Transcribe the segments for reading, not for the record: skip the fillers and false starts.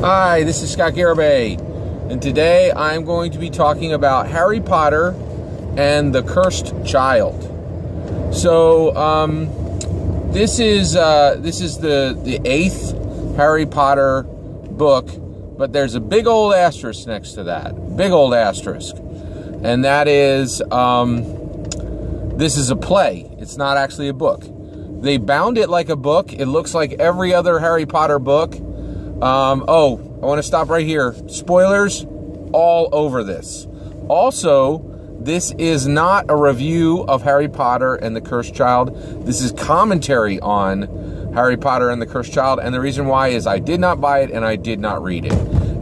Hi, this is Scott Garibay, and today I'm going to be talking about Harry Potter and the Cursed Child. So, this is the 8th Harry Potter book, but there's a big old asterisk next to that. Big old asterisk. And that is, this is a play. It's not actually a book. They bound it like a book. It looks like every other Harry Potter book. Oh, I want to stop right here. Spoilers all over this. Also, this is not a review of Harry Potter and the Cursed Child. This is commentary on Harry Potter and the Cursed Child. And the reason why is I did not buy it and I did not read it.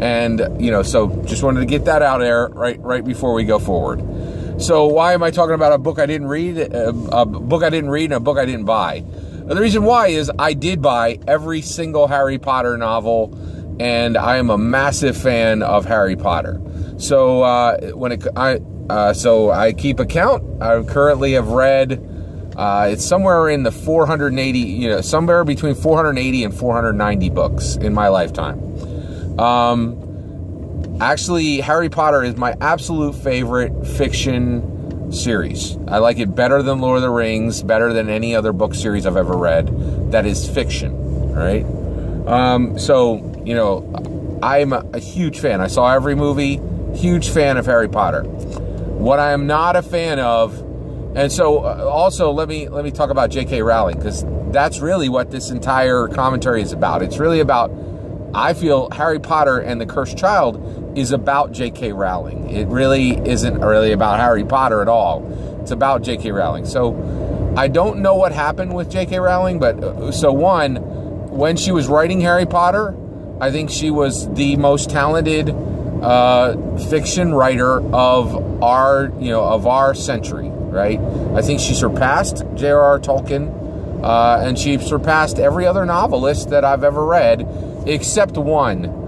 And, you know, so just wanted to get that out there right before we go forward. So why am I talking about a book I didn't read, a book I didn't read, and a book I didn't buy? The reason why is I did buy every single Harry Potter novel, and I am a massive fan of Harry Potter. So so I keep a count. I currently have read, it's somewhere in the 480, you know, somewhere between 480 and 490 books in my lifetime. Actually, Harry Potter is my absolute favorite fiction series. I like it better than Lord of the Rings, better than any other book series I've ever read that is fiction, right? So, you know, I'm a huge fan. I saw every movie, huge fan of Harry Potter. What I am not a fan of, and so also let me talk about J.K. Rowling, because that's really what this entire commentary is about. It's really about, I feel Harry Potter and the Cursed Child is about J.K. Rowling. It really isn't really about Harry Potter at all. It's about J.K. Rowling. So I don't know what happened with J.K. Rowling, but so one, when she was writing Harry Potter, I think she was the most talented fiction writer of our century, right? I think she surpassed J.R.R. Tolkien, and she surpassed every other novelist that I've ever read, except one.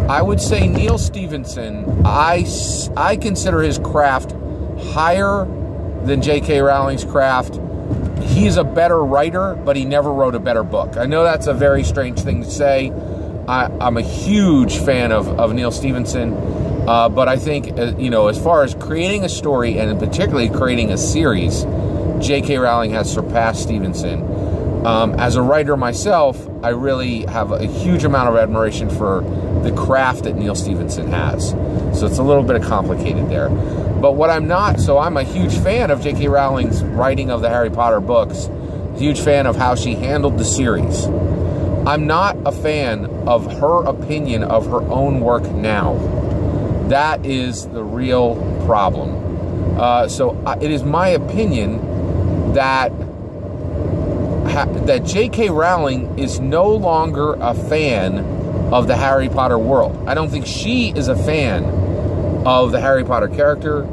I would say Neil Stephenson. I consider his craft higher than J.K. Rowling's craft. He's a better writer, but he never wrote a better book. I know that's a very strange thing to say. I'm a huge fan of Neil Stephenson, but I think, you know, as far as creating a story and particularly creating a series, J.K. Rowling has surpassed Stephenson. As a writer myself, I really have a huge amount of admiration for the craft that Neil Stephenson has. So it's a little bit complicated there. But what I'm not, so I'm a huge fan of J.K. Rowling's writing of the Harry Potter books, huge fan of how she handled the series. I'm not a fan of her opinion of her own work now. That is the real problem. So it is my opinion that J.K. Rowling is no longer a fan of the Harry Potter world. I don't think she is a fan of the Harry Potter character,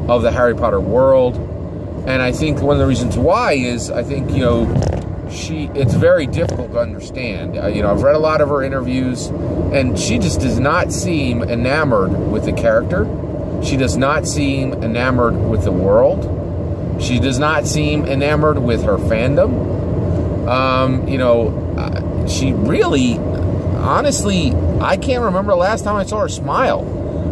of the Harry Potter world. And I think one of the reasons why is, I think, you know, it's very difficult to understand. You know, I've read a lot of her interviews, and she just does not seem enamored with the character. She does not seem enamored with the world. She does not seem enamored with her fandom. You know, she really, honestly, I can't remember the last time I saw her smile,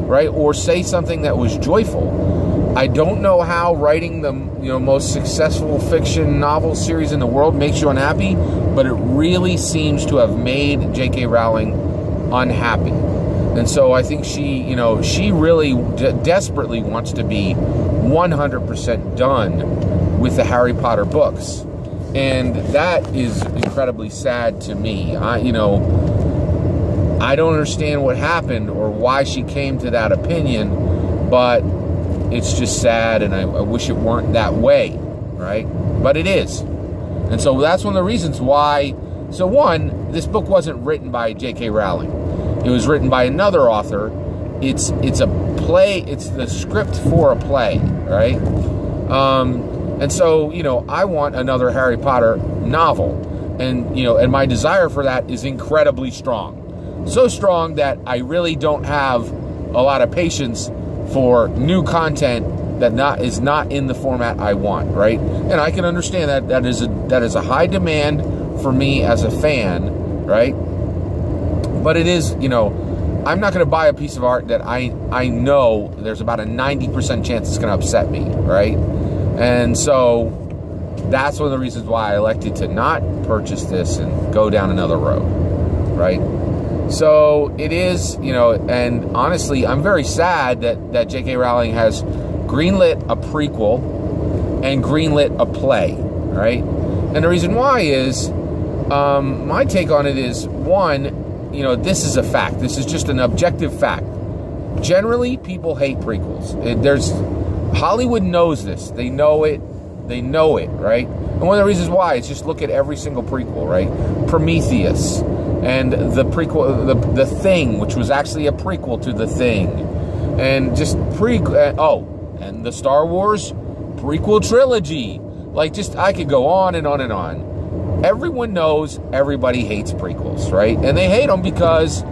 right? Or say something that was joyful. I don't know how writing the, you know, most successful fiction novel series in the world makes you unhappy, but it really seems to have made J.K. Rowling unhappy. And so I think she, you know, she really desperately wants to be 100% done with the Harry Potter books. And that is incredibly sad to me. You know, I don't understand what happened or why she came to that opinion, but it's just sad, and I wish it weren't that way, right? But it is. And so that's one of the reasons why. So one, this book wasn't written by J.K. Rowling. It was written by another author. It's a play. It's the script for a play, right? And so, you know, I want another Harry Potter novel. And, you know, and my desire for that is incredibly strong. So strong that I really don't have a lot of patience for new content that is not in the format I want, right? And I can understand that that is a high demand for me as a fan, right? But it is, you know, I'm not going to buy a piece of art that I know there's about a 90% chance it's going to upset me, right? And so that's one of the reasons why I elected to not purchase this and go down another road, right? So it is, you know, and honestly, I'm very sad that J.K. Rowling has greenlit a prequel and greenlit a play, right? And the reason why is, my take on it is, one, you know, this is a fact. This is just an objective fact. Generally, people hate prequels. Hollywood knows this. They know it. They know it, right? And one of the reasons why is just look at every single prequel, right? Prometheus and the prequel, the Thing, which was actually a prequel to The Thing, and just and the Star Wars prequel trilogy. Like, just I could go on and on and on. Everyone knows everybody hates prequels, right? And they hate them because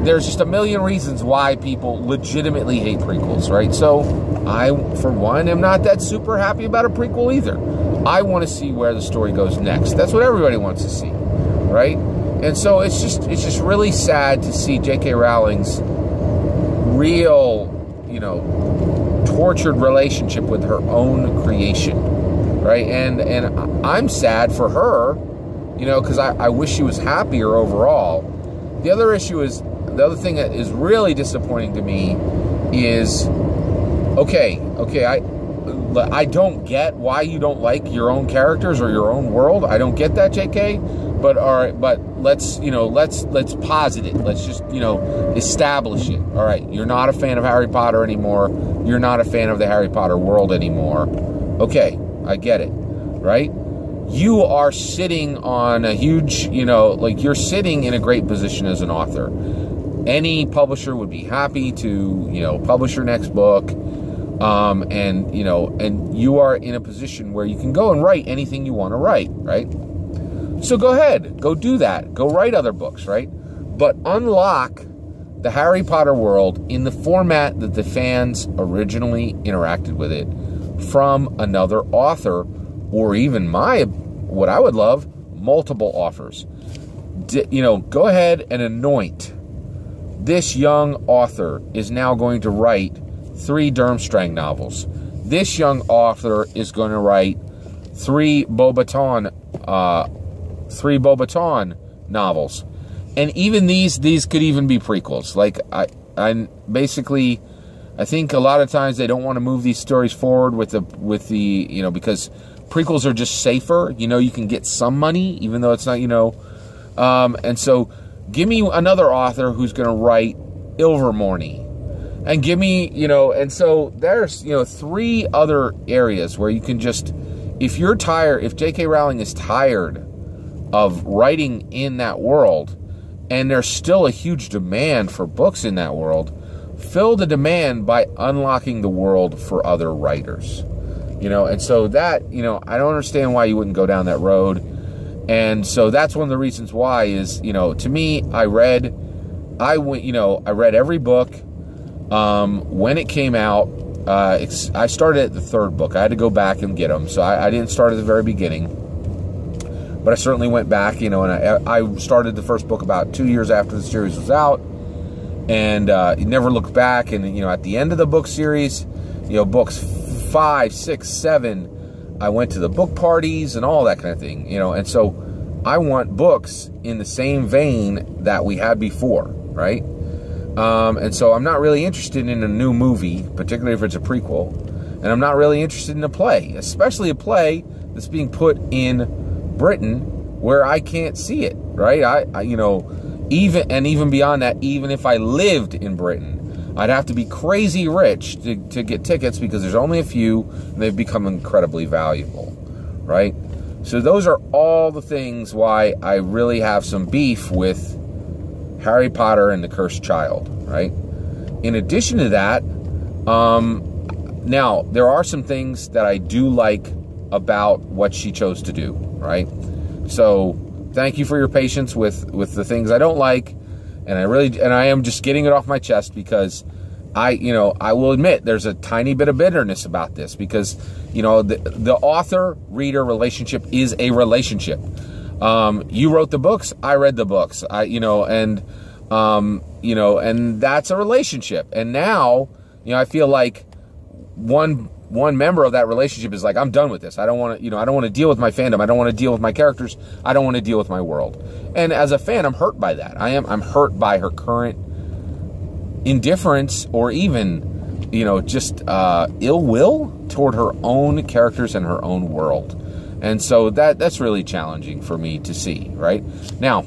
there's just a million reasons why people legitimately hate prequels, right? So I, for one, am not that super happy about a prequel either. I want to see where the story goes next. That's what everybody wants to see, right? And so it's just really sad to see J.K. Rowling's real, you know, tortured relationship with her own creation. Right, and I'm sad for her, you know, because I wish she was happier overall. The other thing that is really disappointing to me is, okay, I don't get why you don't like your own characters or your own world. I don't get that, JK. But all right, but let's posit it. Let's just, you know, establish it. All right, you're not a fan of Harry Potter anymore. You're not a fan of the Harry Potter world anymore. Okay. I get it, right? You are sitting on a huge, you know, like you're sitting in a great position as an author. Any publisher would be happy to, you know, publish your next book. And, you know, and you are in a position where you can go and write anything you want to write, right? So go ahead, go do that. Go write other books, right? But unlock the Harry Potter world in the format that the fans originally interacted with it from another author, or even what I would love, multiple authors. You know, go ahead and anoint this young author is now going to write 3 Durmstrang novels. This young author is going to write 3 Beauxbaton novels. And even these could even be prequels. Like I basically, I think a lot of times they don't want to move these stories forward with the you know, because prequels are just safer. You know, you can get some money even though it's not, you know. And so give me another author who's going to write Ilvermorny. And give me, you know, and so there's, you know, 3 other areas where you can just, if you're tired, if J.K. Rowling is tired of writing in that world, and there's still a huge demand for books in that world, fill the demand by unlocking the world for other writers. You know, and so that, you know, I don't understand why you wouldn't go down that road. And so that's one of the reasons why is, you know, to me, I read every book when it came out. I started at the 3rd book. I had to go back and get them. So I didn't start at the very beginning. But I certainly went back, you know, and I started the first book about 2 years after the series was out. And never looked back. And, you know, at the end of the book series, you know, books 5, 6, 7, I went to the book parties and all that kind of thing, you know. And so I want books in the same vein that we had before, right? And so I'm not really interested in a new movie, particularly if it's a prequel. And I'm not really interested in a play, especially a play that's being put in Britain where I can't see it, right? I you know, even beyond that, even if I lived in Britain, I'd have to be crazy rich to get tickets because there's only a few and they've become incredibly valuable, right? So those are all the things why I really have some beef with Harry Potter and the Cursed Child, right? In addition to that, now, there are some things that I do like about what she chose to do, right? So thank you for your patience with the things I don't like. And I am just getting it off my chest because I will admit there's a tiny bit of bitterness about this because, you know, the author-reader relationship is a relationship. You wrote the books, I read the books, and You know, and that's a relationship. And now, you know, I feel like one member of that relationship is like, I'm done with this. I don't want to, you know, I don't want to deal with my fandom. I don't want to deal with my characters. I don't want to deal with my world. And as a fan, I'm hurt by that. I'm hurt by her current indifference, or even, you know, just ill will toward her own characters and her own world. And so that's really challenging for me to see, right? Now,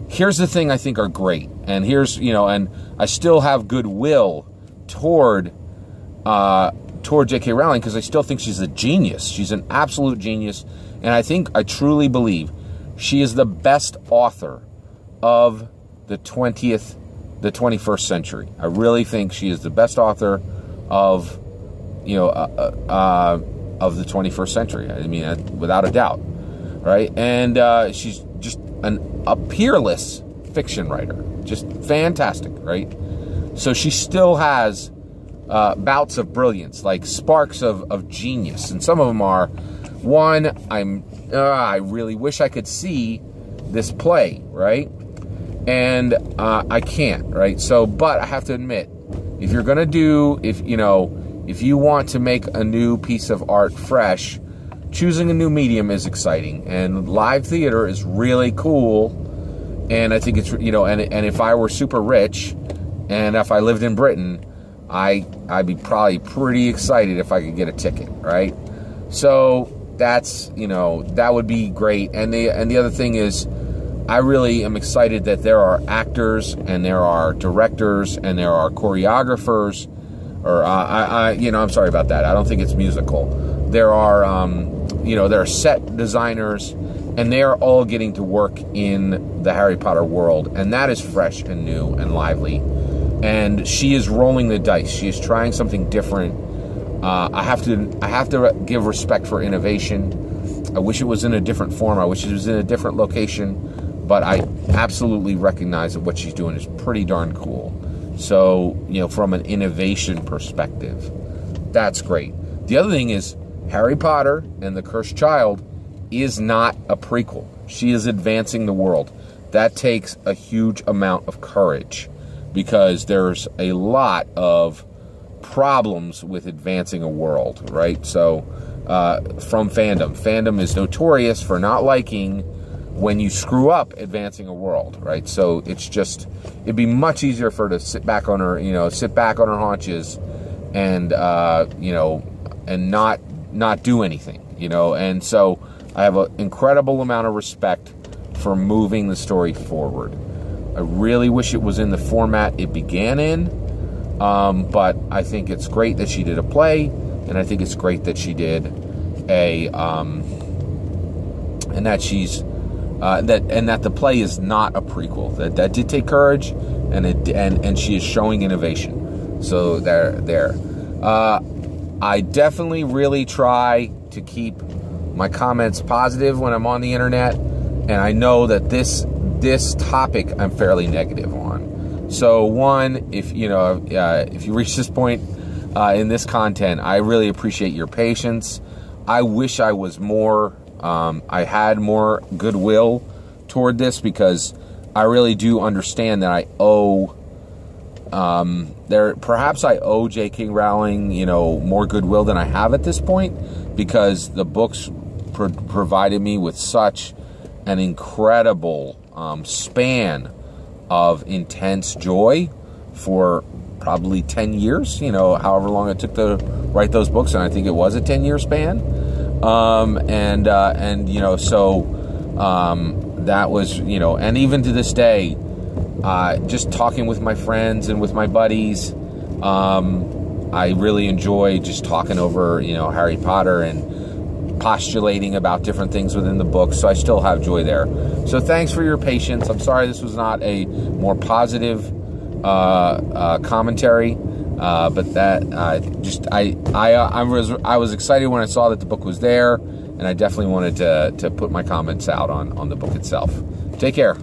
here's the thing I think are great. And here's, you know, and I still have goodwill toward J.K. Rowling, because I still think she's a genius. She's an absolute genius. And I truly believe she is the best author of the 21st century. I really think she is the best author of, you know, of the 21st century. I mean, without a doubt, right? And she's just a peerless fiction writer, just fantastic, right? So she still has bouts of brilliance, like sparks of genius, and some of them are, one, I really wish I could see this play, right? And I can't, right? So, but I have to admit, if you're gonna do, if you want to make a new piece of art fresh, choosing a new medium is exciting, and live theater is really cool. And I think it's, you know, and if I were super rich, and if I lived in Britain, I'd be probably pretty excited if I could get a ticket, right? So that's, you know, that would be great. And the other thing is, I really am excited that there are actors, and there are directors, and there are choreographers, or you know, I'm sorry about that. I don't think it's musical. There are, you know, there are set designers, and they are all getting to work in the Harry Potter world, and that is fresh and new and lively. And she is rolling the dice. She is trying something different. I have to give respect for innovation. I wish it was in a different form. I wish it was in a different location. But I absolutely recognize that what she's doing is pretty darn cool. So, you know, from an innovation perspective, that's great. The other thing is, Harry Potter and the Cursed Child is not a prequel. She is advancing the world. That takes a huge amount of courage, because there's a lot of problems with advancing a world, right? So, from fandom is notorious for not liking when you screw up advancing a world, right? So it's just, it'd be much easier for her to sit back on her haunches, and you know, and not do anything, you know. And so I have an incredible amount of respect for moving the story forward. I really wish it was in the format it began in, but I think it's great that she did a play, and I think it's great that she did a and that she's that the play is not a prequel. That did take courage, and she is showing innovation. So there. I definitely really try to keep my comments positive when I'm on the internet, and I know that this topic I'm fairly negative on. So one, if you reach this point in this content, I really appreciate your patience. I wish I was more. I had more goodwill toward this, because I really do understand that I owe perhaps I owe J.K. Rowling, you know, more goodwill than I have at this point, because the books provided me with such an incredible span of intense joy for probably 10 years, you know, however long it took to write those books, and I think it was a 10-year span. And you know, so that was, you know, and even to this day, just talking with my friends and with my buddies, I really enjoy just talking over, you know, Harry Potter and postulating about different things within the book. So I still have joy there. So thanks for your patience. I'm sorry this was not a more positive commentary, but that I was excited when I saw that the book was there, and I definitely wanted to put my comments out on the book itself. Take care.